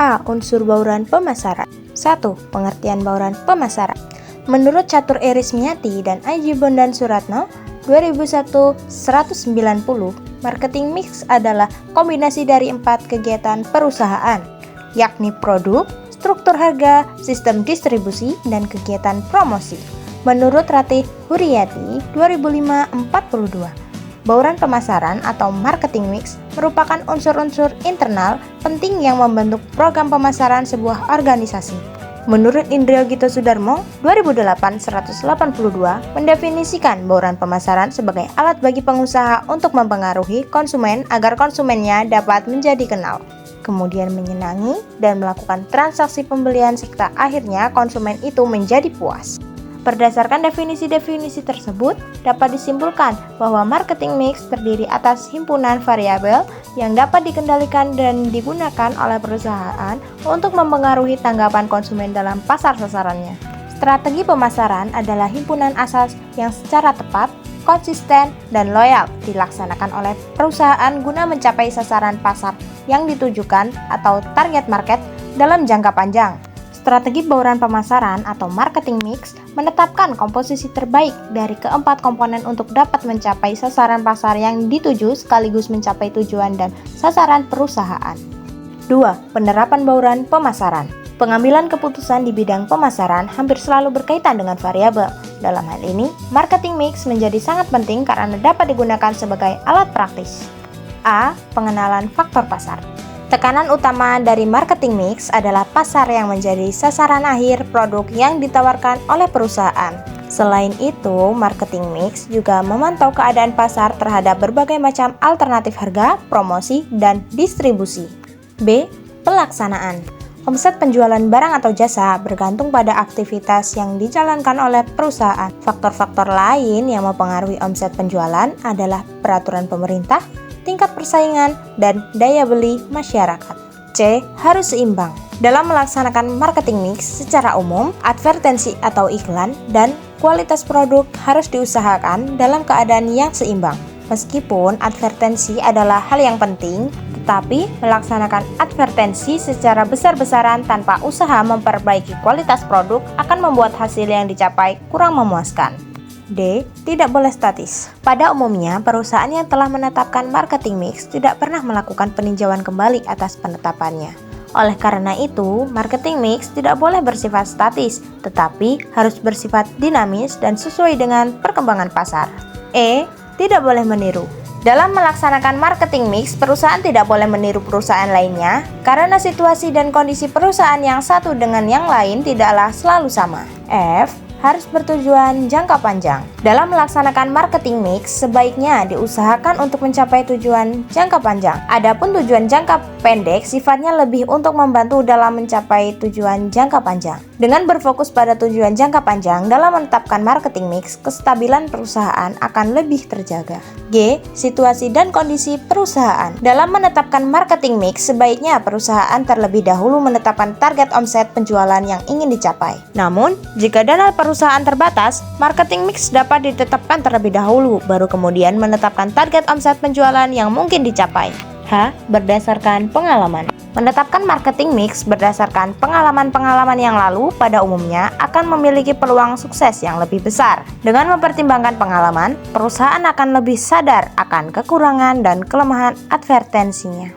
A. Unsur bauran pemasaran. 1. Pengertian bauran pemasaran. Menurut Catur Erismiati dan Aji Bondan Suratno, 2001-190, marketing mix adalah kombinasi dari 4 kegiatan perusahaan, yakni produk, struktur harga, sistem distribusi, dan kegiatan promosi. Menurut Ratih Huriyati, 2005-42, bauran pemasaran atau marketing mix merupakan unsur-unsur internal penting yang membentuk program pemasaran sebuah organisasi. Menurut Indrio Gito Sudarmo, 2008-182, mendefinisikan bauran pemasaran sebagai alat bagi pengusaha untuk mempengaruhi konsumen agar konsumennya dapat menjadi kenal, kemudian menyenangi dan melakukan transaksi pembelian serta akhirnya konsumen itu menjadi puas. Berdasarkan definisi-definisi tersebut, dapat disimpulkan bahwa marketing mix terdiri atas himpunan variabel yang dapat dikendalikan dan digunakan oleh perusahaan untuk mempengaruhi tanggapan konsumen dalam pasar sasarannya. Strategi pemasaran adalah himpunan asas yang secara tepat, konsisten, dan loyal dilaksanakan oleh perusahaan guna mencapai sasaran pasar yang ditujukan atau target market dalam jangka panjang. Strategi bauran pemasaran atau marketing mix menetapkan komposisi terbaik dari keempat komponen untuk dapat mencapai sasaran pasar yang dituju sekaligus mencapai tujuan dan sasaran perusahaan. 2. Penerapan bauran pemasaran. Pengambilan keputusan di bidang pemasaran hampir selalu berkaitan dengan variabel. Dalam hal ini, marketing mix menjadi sangat penting karena dapat digunakan sebagai alat praktis. A. Pengenalan faktor pasar. Tekanan utama dari marketing mix adalah pasar yang menjadi sasaran akhir produk yang ditawarkan oleh perusahaan. Selain itu, marketing mix juga memantau keadaan pasar terhadap berbagai macam alternatif harga, promosi, dan distribusi. B. Pelaksanaan. Omset penjualan barang atau jasa bergantung pada aktivitas yang dijalankan oleh perusahaan. Faktor-faktor lain yang mempengaruhi omset penjualan adalah peraturan pemerintah, tingkat persaingan, dan daya beli masyarakat. C. Harus seimbang. Dalam melaksanakan marketing mix secara umum, advertensi atau iklan dan kualitas produk harus diusahakan dalam keadaan yang seimbang. Meskipun advertensi adalah hal yang penting, tetapi melaksanakan advertensi secara besar-besaran tanpa usaha memperbaiki kualitas produk akan membuat hasil yang dicapai kurang memuaskan. D. Tidak boleh statis. Pada umumnya, perusahaan yang telah menetapkan marketing mix tidak pernah melakukan peninjauan kembali atas penetapannya. Oleh karena itu, marketing mix tidak boleh bersifat statis, tetapi harus bersifat dinamis dan sesuai dengan perkembangan pasar. E. Tidak boleh meniru. Dalam melaksanakan marketing mix, perusahaan tidak boleh meniru perusahaan lainnya, karena situasi dan kondisi perusahaan yang satu dengan yang lain tidaklah selalu sama. F. Harus bertujuan jangka panjang. Dalam melaksanakan marketing mix, sebaiknya diusahakan untuk mencapai tujuan jangka panjang. Adapun tujuan jangka pendek sifatnya lebih untuk membantu dalam mencapai tujuan jangka panjang. Dengan berfokus pada tujuan jangka panjang dalam menetapkan marketing mix, kestabilan perusahaan akan lebih terjaga. G. Situasi dan kondisi perusahaan. Dalam menetapkan marketing mix, sebaiknya perusahaan terlebih dahulu menetapkan target omset penjualan yang ingin dicapai. Namun, jika dana perusahaan terbatas, marketing mix dapat ditetapkan terlebih dahulu, baru kemudian menetapkan target omset penjualan yang mungkin dicapai. H. Berdasarkan pengalaman. Menetapkan marketing mix berdasarkan pengalaman-pengalaman yang lalu pada umumnya akan memiliki peluang sukses yang lebih besar. Dengan mempertimbangkan pengalaman, perusahaan akan lebih sadar akan kekurangan dan kelemahan advertensinya.